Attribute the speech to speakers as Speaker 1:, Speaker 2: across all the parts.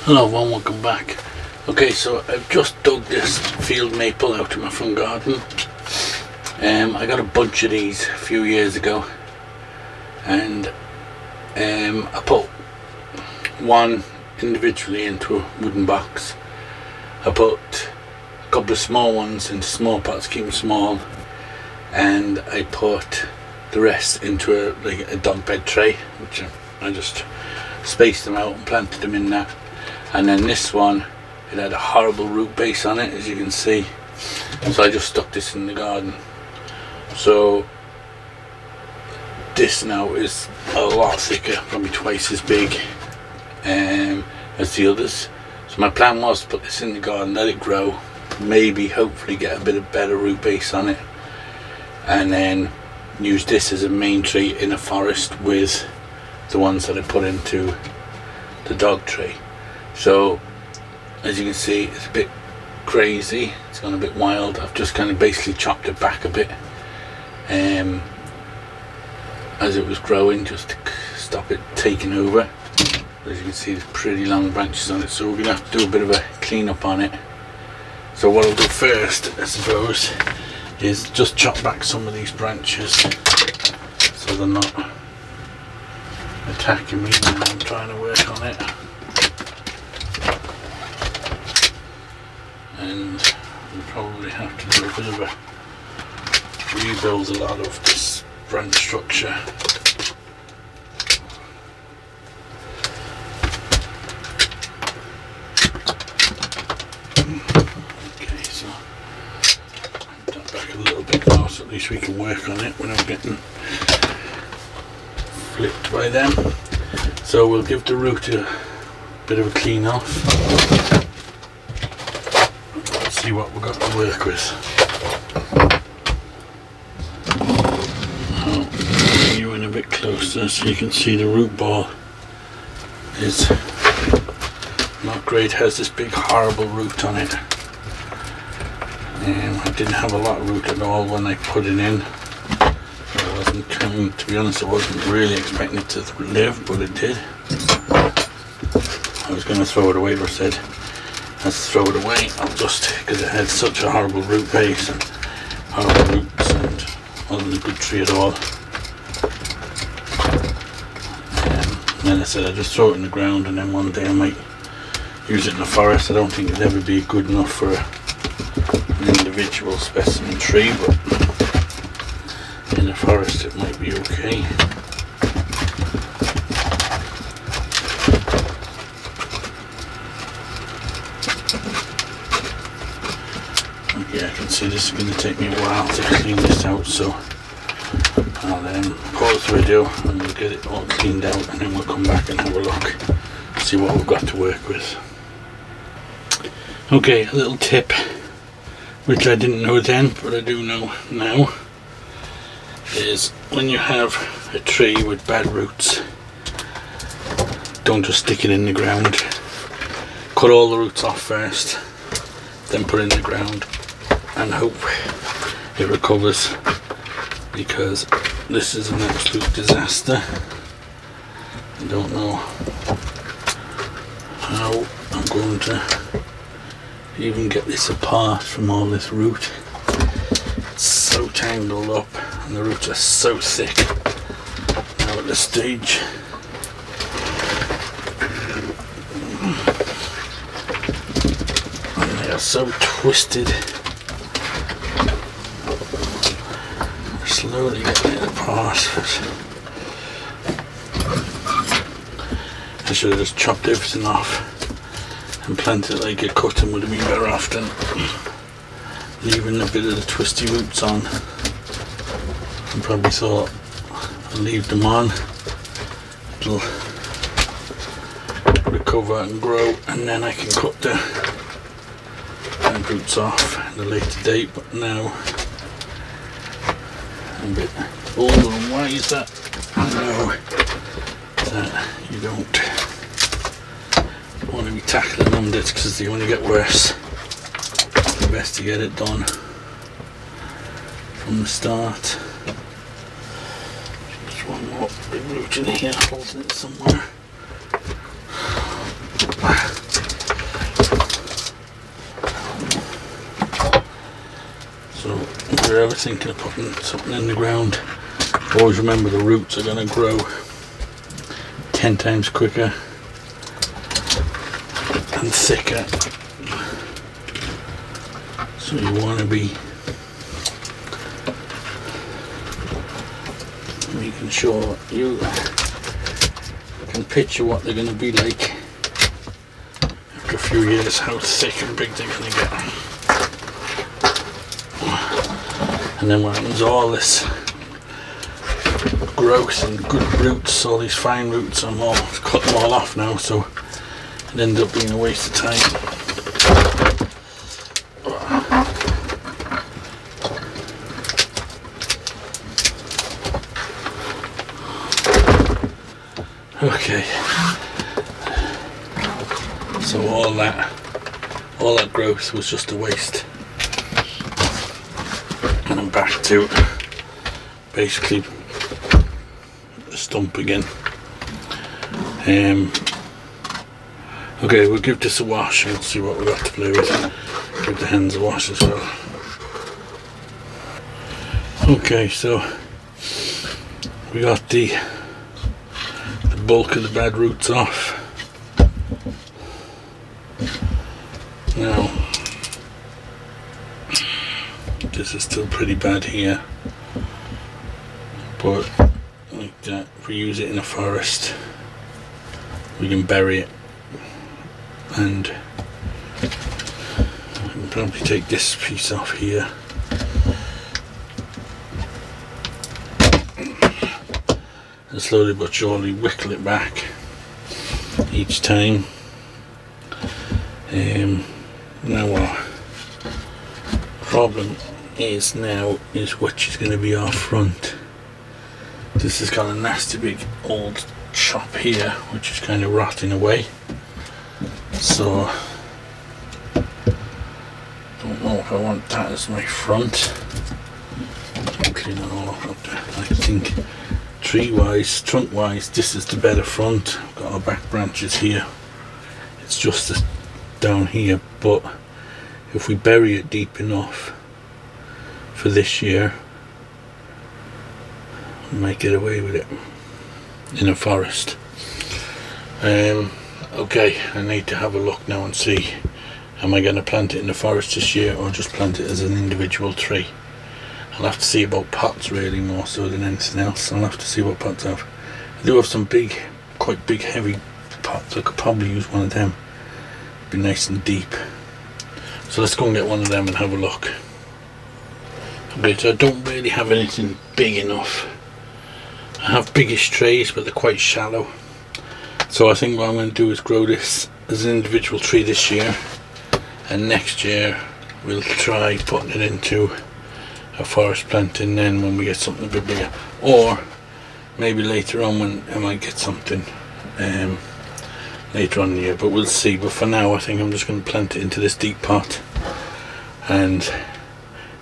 Speaker 1: Hello everyone, welcome back. Okay, so I've just dug this field maple out of my front garden. I got a bunch of these a few years ago, and I put one individually into a wooden box. I put a couple of small ones into small pots, keep them small, and I put the rest into a dog bed tray, which I just spaced them out and planted them in that. And then this one, it had a horrible root base on it, as you can see, so I just stuck this in the garden. So this now is a lot thicker, probably twice as big as the others. So my plan was to put this in the garden, let it grow, maybe hopefully get a bit of better root base on it, and then use this as a main tree in a forest with the ones that I put into the dog tray. So as you can see, it's a bit crazy, it's gone a bit wild. I've just kind of basically chopped it back a bit as it was growing, just to stop it taking over. As you can see, there's pretty long branches on it, so we're going to have to do a bit of a clean up on it. So what I'll do first, I suppose, is just chop back some of these branches so they're not attacking me when I'm trying to work on it. And we'll probably have to do a bit of a rebuild a lot of this branch structure. Okay, so put that back a little bit now, so at least we can work on it without getting flipped by them. So we'll give the root a bit of a clean off. See what we've got to work with. I'll bring you in a bit closer so you can see the root ball is not great. It has this big horrible root on it. I didn't have a lot of root at all when I put it in. I wasn't coming, to be honest, I wasn't really expecting it to live, but it did. I was going to throw it away, but I said, let's throw it away. I'll just, because it had such a horrible root base and horrible roots and wasn't a good tree at all. And then I said I'd just throw it in the ground, and then one day I might use it in the forest. I don't think it'd ever be good enough for an individual specimen tree, but in the forest it might be okay. Yeah, I can see this is going to take me a while to clean this out, so I'll pause the video and we'll get it all cleaned out, and then we'll come back and have a look, see what we've got to work with. Okay, a little tip, which I didn't know then, but I do know now, is when you have a tree with bad roots, don't just stick it in the ground. Cut all the roots off first, then put it in the ground and hope it recovers, because this is an absolute disaster. I don't know how I'm going to even get this apart from all this root. It's so tangled up and the roots are so thick now at this stage. And they are so twisted. Slowly getting it apart. I should have just chopped everything off and planted it like a cut, and would have been better off than leaving a bit of the twisty roots on. I probably thought I'll leave them on, it'll recover and grow, and then I can cut the roots off at a later date. But now I'm a bit older and wiser, I know that you don't want to be tackling them bits, because they only get worse. It's best to get it done from the start. Just one more big root in here, holding it somewhere. ever thinking of putting something in the ground, always remember the roots are going to grow 10 times quicker and thicker, so you want to be making sure you can picture what they're going to be like after a few years, how thick and big they're going to get. And then what happens, all this growth and good roots, all these fine roots, I'm all cut them all off now, so it ends up being a waste of time. Okay, so all that growth was just a waste, and I'm back to basically the stump again. Okay, we'll give this a wash and we'll see what we've got to play with. Give the hens a wash as well. Okay, so we got the bulk of the bad roots off. Now, this is still pretty bad here, but like that, if we use it in a forest, we can bury it, and I can probably take this piece off here. And slowly but surely whittle it back each time. Now what problem is now is which is going to be our front. This has got a nasty big old chop here which is kind of rotting away, so don't know if I want that as my front. I'll clean it all up there. I think tree wise, trunk wise, this is the better front. I've got our back branches here, it's just this down here, but if we bury it deep enough for this year, we might get away with it in a forest. Okay, I need to have a look now and see, am I going to plant it in the forest this year or just plant it as an individual tree? I'll have to see about pots really, more so than anything else. I'll have to see what pots I have. I do have some big, quite big heavy pots. I could probably use one of them. Be nice and deep. So let's go and get one of them and have a look. Okay, so I don't really have anything big enough. I have biggish trays, but they're quite shallow. So I think what I'm going to do is grow this as an individual tree this year, and next year we'll try putting it into a forest planting then when we get something a bit bigger, or maybe later on when I might get something later on in the year, but we'll see. But for now I think I'm just going to plant it into this deep pot and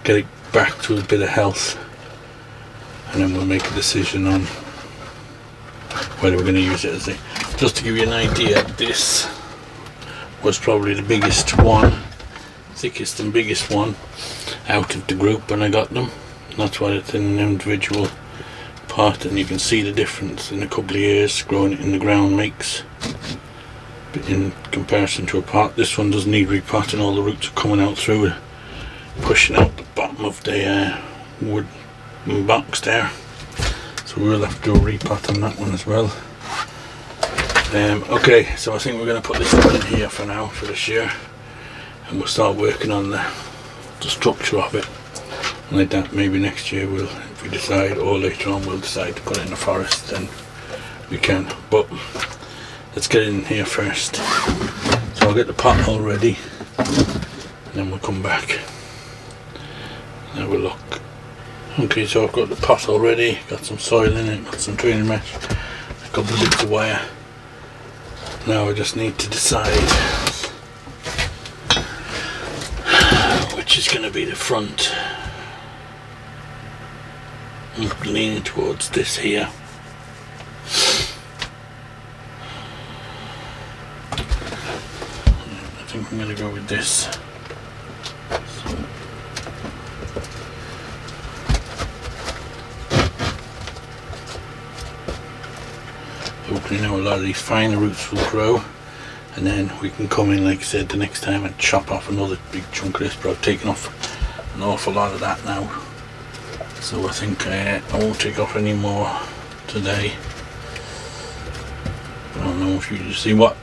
Speaker 1: get it back to a bit of health, and then we'll make a decision on whether we're going to use it as a, just to give you an idea, this was probably the biggest one, thickest and biggest one out of the group when I got them. That's why it's in an individual pot, and you can see the difference in a couple of years growing it in the ground makes, in comparison to a pot. This one doesn't need repotting, all the roots are coming out through it, pushing out the bottom of the wood box there, so we'll have to do a repot on that one as well. Okay, so I think we're going to put this one in here for now, for this year, and we'll start working on the structure of it, and like that maybe next year we'll, if we decide, or later on we'll decide to put it in the forest, then we can. But let's get in here first. So I'll get the pot all ready and then we'll come back and have a look. Okay, so I've got the pot all ready, got some soil in it, got some training mesh, a couple of bits of wire. Now I just need to decide which is going to be the front. I'm leaning towards this here. I think I'm going to go with this. So you know, a lot of these finer roots will grow, and then we can come in, like I said, the next time and chop off another big chunk of this. But I've taken off an awful lot of that now, so I think I won't take off any more today. I don't know if you can see what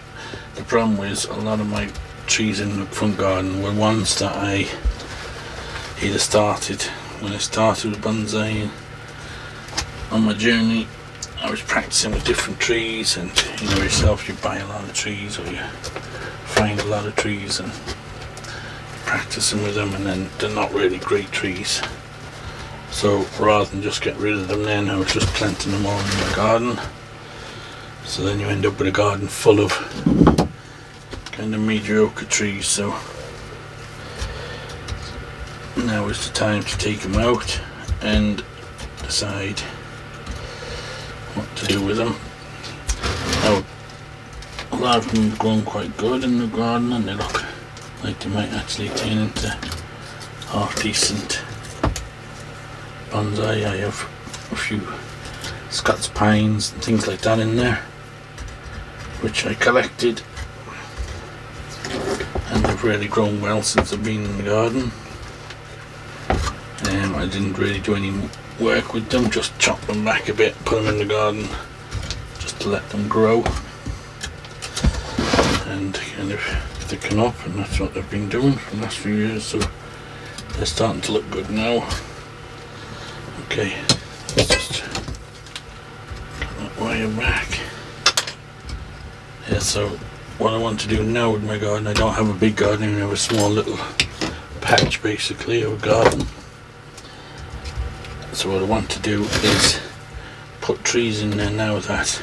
Speaker 1: the problem was. A lot of my trees in the front garden were ones that I either started when I started with bonsai on my journey. I was practicing with different trees, and you know yourself, you buy a lot of trees or you find a lot of trees and practicing with them, and then they're not really great trees. So rather than just get rid of them, then I was just planting them all in my garden. So then you end up with a garden full of kind of mediocre trees. So now is the time to take them out and decide what to do with them. Now, a lot of them have grown quite good in the garden, and they look like they might actually turn into half decent bonsai. I have a few Scots pines and things like that in there, which I collected, and they've really grown well since I've been in the garden. I didn't really do any work with them, just chop them back a bit, put them in the garden just to let them grow and kind of thicken up, and that's what they've been doing for the last few years, so they're starting to look good now. Okay, let's just get that wire back. Yeah, so what I want to do now with my garden, I don't have a big garden, I have a small little patch basically of a garden. So what I want to do is put trees in there now that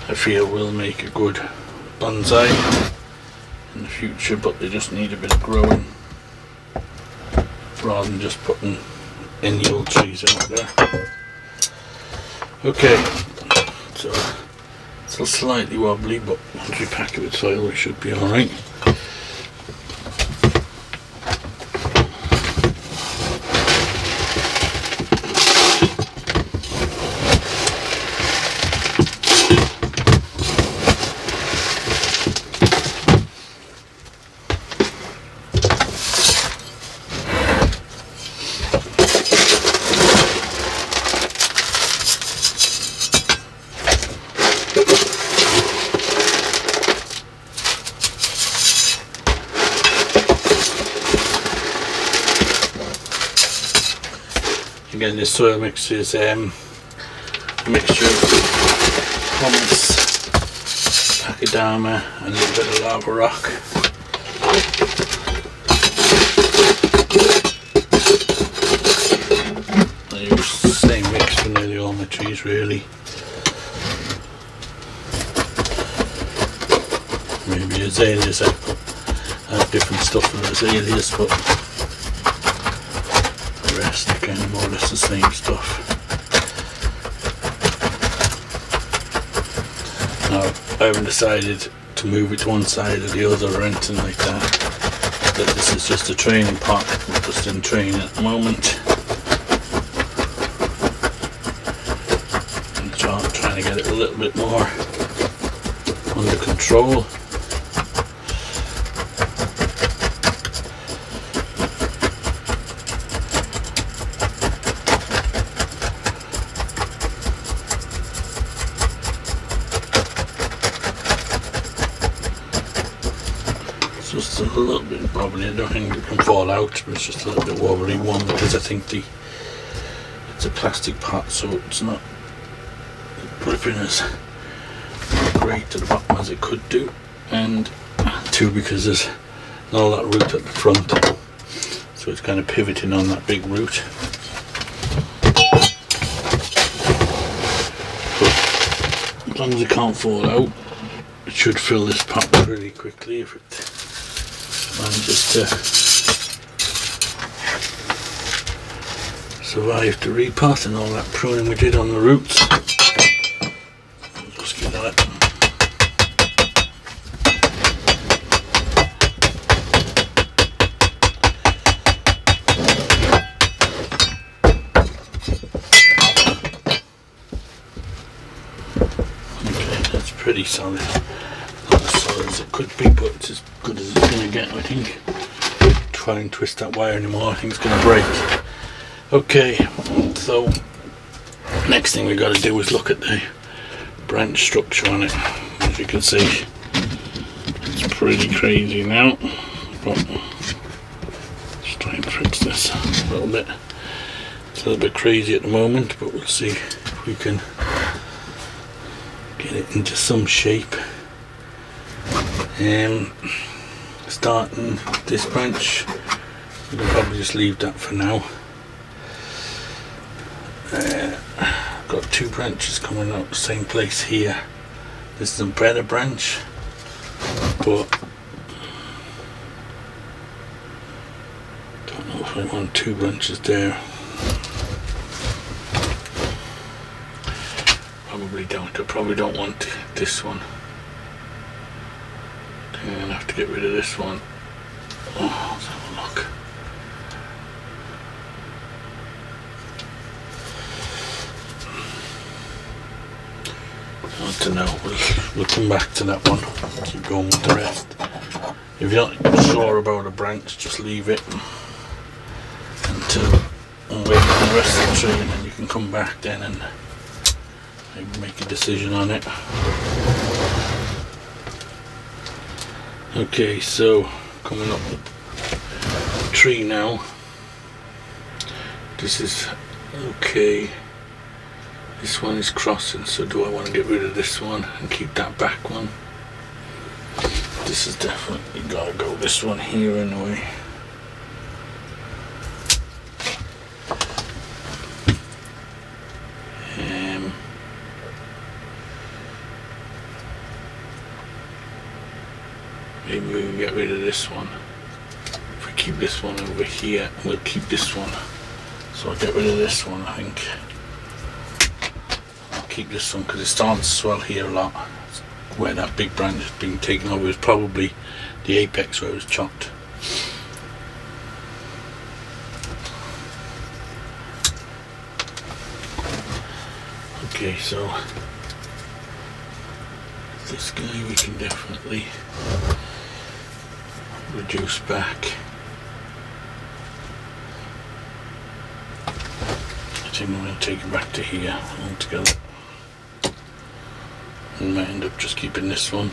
Speaker 1: I feel will make a good bonsai in the future, but they just need a bit of growing rather than just putting any old trees out there. Okay, so it's still slightly wobbly, but once we pack it with soil we should be alright. Again, this soil mix is a mixture of humus, pachyderma and a little bit of lava rock. I use the same mix for nearly all my trees really. Maybe azaleas, I have different stuff with azaleas, but the rest are kind of more or less the same stuff. Now, I haven't decided to move it to one side or the other or anything like that. But this is just a training pot. We're just in training at the moment. And trying to get it a little bit more under control. Just a little bit wobbly. I don't think it can fall out, but it's just a little bit wobbly. One, because I think it's a plastic pot, so it's not gripping as great to the bottom as it could do, and two, because there's not a lot of root at the front, so it's kind of pivoting on that big root. But as long as it can't fall out, it should fill this pot really quickly if it manages to survive the repot and all that pruning we did on the roots. Just give that. pretty solid. Not as solid as it could be, but it's as good as it's going to get, I think. Try and twist that wire anymore, I think it's going to break. Okay, so next thing we got to do is look at the branch structure on it. As you can see, it's pretty crazy now, but let's try and fix this a little bit. It's a little bit crazy at the moment, but we'll see if we can get it into some shape. Starting this branch, we can probably just leave that for now. Got two branches coming out the same place here. This is a better branch, but don't know if I want two branches there. Probably don't. I probably don't want this one. I'm gonna have to get rid of this one. Oh, let's have a look. I don't know. We'll come back to that one. Keep going with the rest. If you're not sure about a branch, just leave it until and wait for the rest of the tree, and then you can come back then and maybe make a decision on it. Okay, so coming up the tree now. This is okay. This one is crossing, so do I want to get rid of this one and keep that back one? This is definitely gotta go this one here anyway. Maybe we can get rid of this one. If we keep this one over here, we'll keep this one. So I'll get rid of this one, I think. I'll keep this one because it's starting to swell here a lot. Where that big branch has been taken over is probably the apex where it was chopped. Okay, so this guy we can definitely reduce back. I think I'm going to take it back to here altogether. And might end up just keeping this one. A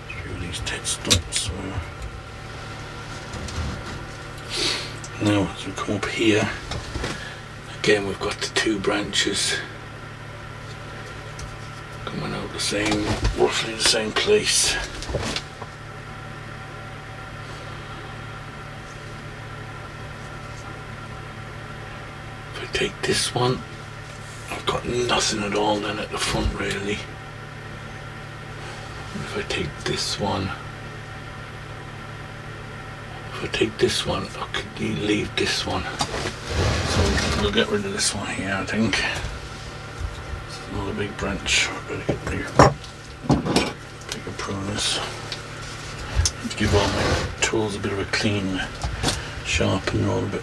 Speaker 1: few of these dead stumps. Now as we come up here, again we've got the two branches coming out the same, roughly the same place. If I take this one, I've got nothing at all then at the front really. If I take this one, I could leave this one. So we'll get rid of this one here, I think. Another big branch. Better get bigger pruners. Need to give all my tools a bit of a clean, sharpen. They're all a bit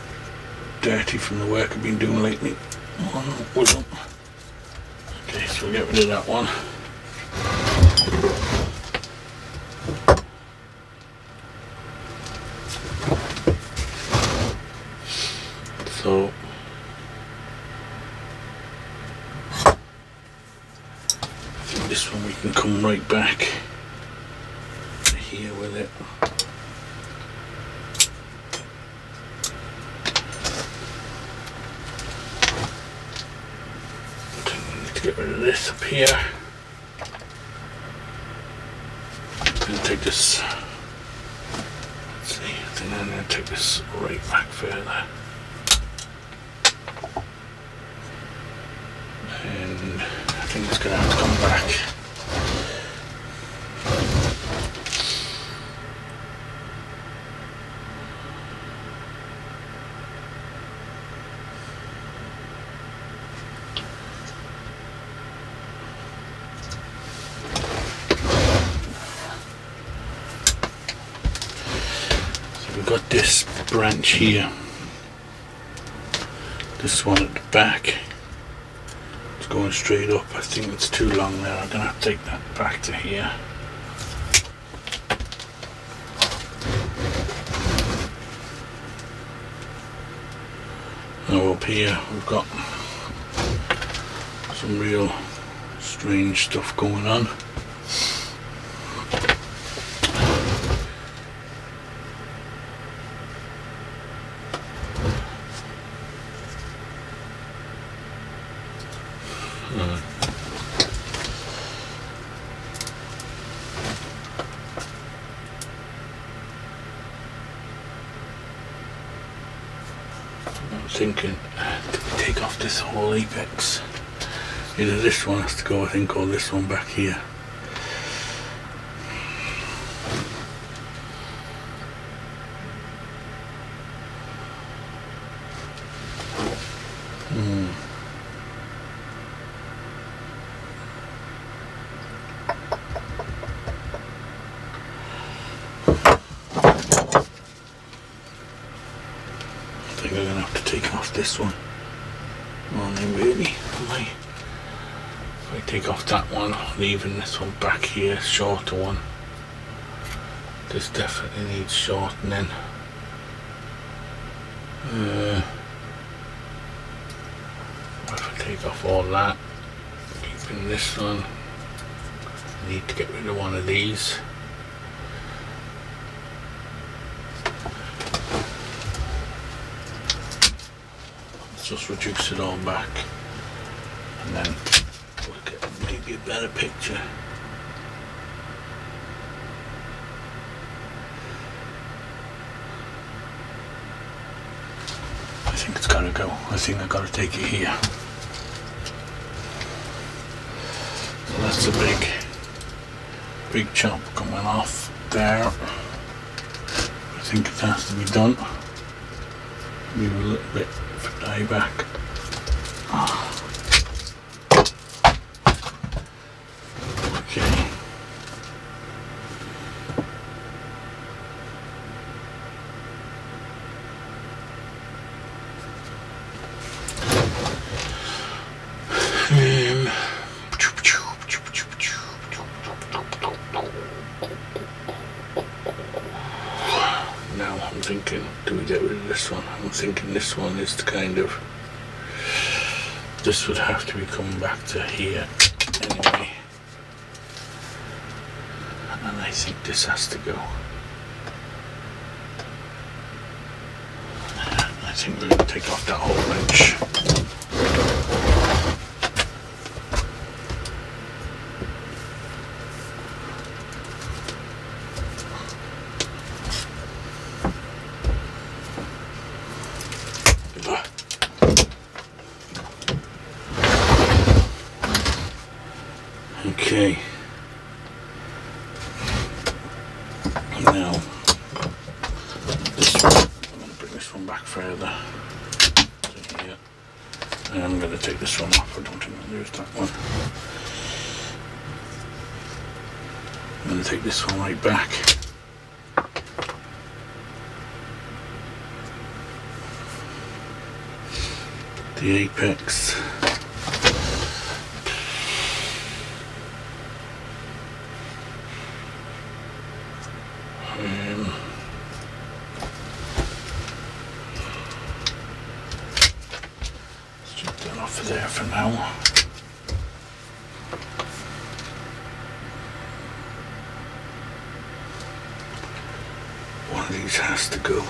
Speaker 1: dirty from the work I've been doing lately on wood. Okay, so we'll get rid of that one. So this one we can come right back here with it. I think we need to get rid of this up here. I'm going to take this, let's see, I think I'm going to take this right back further. And I think it's going to have to come back. So we've got this branch here. This one at the back. going straight up. I think it's too long there. I'm going to have to take that back to here. Now up here we've got some real strange stuff going on. I'm thinking, do we take off this whole apex? Either this one has to go, I think, or this one back here. I think I'm going to have to take off this one. Well, then really, if I take off that one, leaving this one back here, shorter one. This definitely needs shortening. If I take off all that, keeping this one, I need to get rid of one of these. Just reduce it all back and then we'll get maybe a better picture. I think it's gotta go. I think I gotta take it here. So that's a big chop coming off there. I think it has to be done. Leave a little bit for dye back. Okay. Now I'm thinking, do we get rid of this one? I'm thinking this one is the kind of, this would have to be coming back to here anyway. And I think this has to go. I think we're going to take off that whole wrench. Okay, now this one, I'm going to bring this one back further to here, and I'm going to take this one off. I don't want to lose that one. I'm going to take this one right back. The apex. Off there for now. One of these has to go.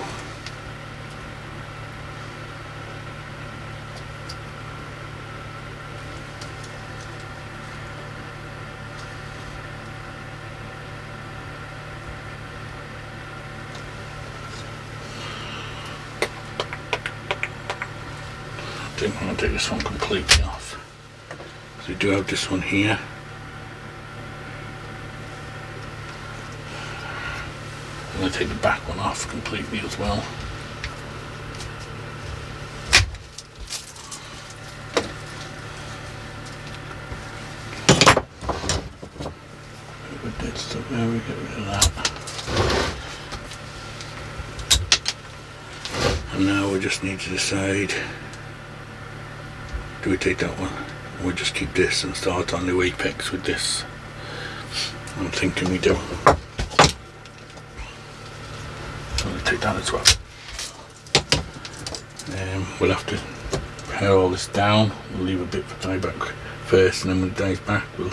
Speaker 1: I think I'm going to take this one completely off. So we do have this one here. I'm going to take the back one off completely as well. Dead stuff there, we get rid of that. And now we just need to decide, do we take that one we just keep this and start our new apex with this. I'm thinking we do. I'm going to take that as well. We'll have to pare all this down. We'll leave a bit for dye back first, and then when it dyes back we'll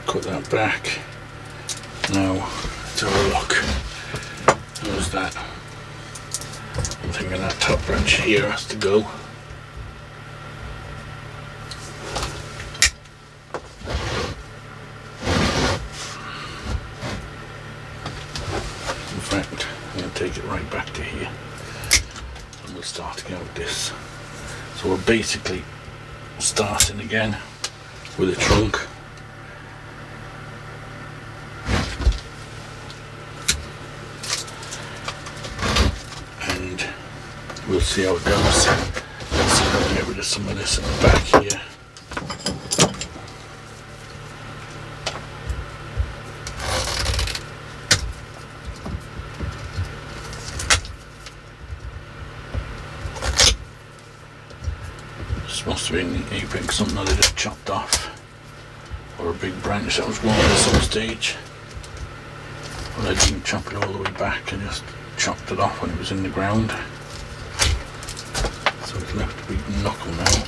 Speaker 1: cut that back. Now let's have a look. How's that? I'm thinking that top branch here has to go. In fact, I'm going to take it right back to here and we'll start again with this. So we're basically starting again with a trunk. And we'll see how it goes. Let's see if I can get rid of some of this at the back here. Must have been an apex, something that I just chopped off, or a big branch that was growing at some stage. But I didn't chop it all the way back, I just chopped it off when it was in the ground. So it's left a big knuckle now.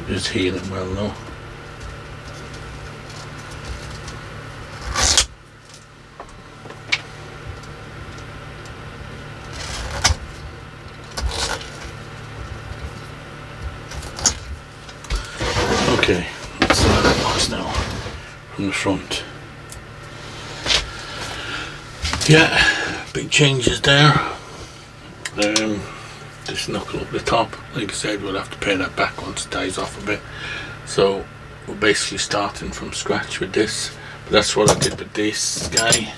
Speaker 1: It is healing well though. Okay, let's see how that looks now from the front. Yeah, big changes there. This knuckle up the top, like I said, we'll have to pare that back once it dies off a bit. So we're basically starting from scratch with this. But that's what I did with this guy.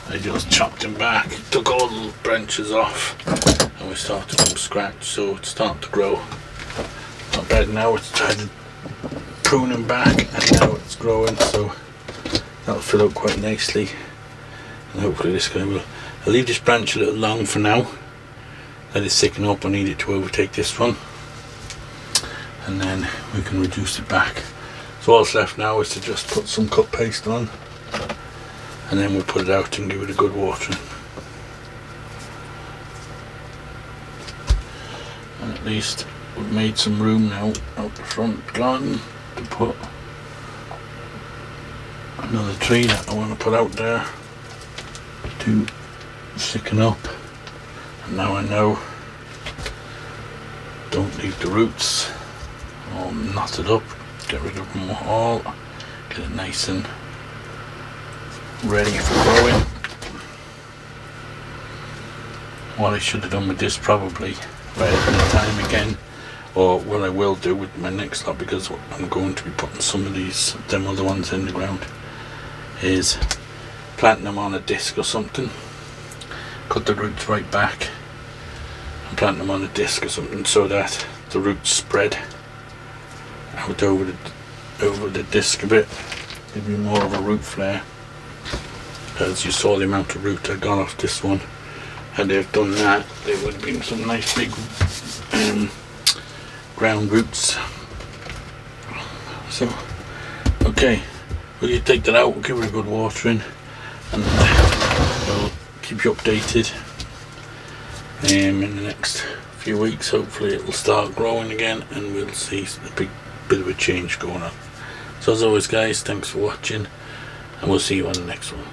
Speaker 1: I just chopped him back, took all the branches off, and we started from scratch. So it's starting to grow. Not bad now. It's tried to prune him back, and now it's growing. So that'll fill out quite nicely. And hopefully this guy will. I'll leave this branch a little long for now. Let it thicken up. I need it to overtake this one, and then we can reduce it back. So all that's left now is to just put some cut paste on, and then we'll put it out and give it a good watering. And at least we've made some room now out the front garden to put another tree that I want to put out there to thicken up. And now I know, don't leave the roots all knotted up, get rid of them all, get it nice and ready for growing. What I should have done with this probably right at the time again, or what I will do with my next lot, because I'm going to be putting some of them other ones in the ground, is planting them on a disc or something. Cut the roots right back and plant them on a disc or something, so that the roots spread out over the disc a bit, give you more of a root flare. As you saw the amount of root I got off this one, had they've done that, there would have been some nice big ground roots. So okay, we'll take that out, we'll give it a good watering, and we'll keep you updated in the next few weeks. Hopefully it will start growing again and we'll see a big bit of a change going on. So as always guys, thanks for watching, and we'll see you on the next one.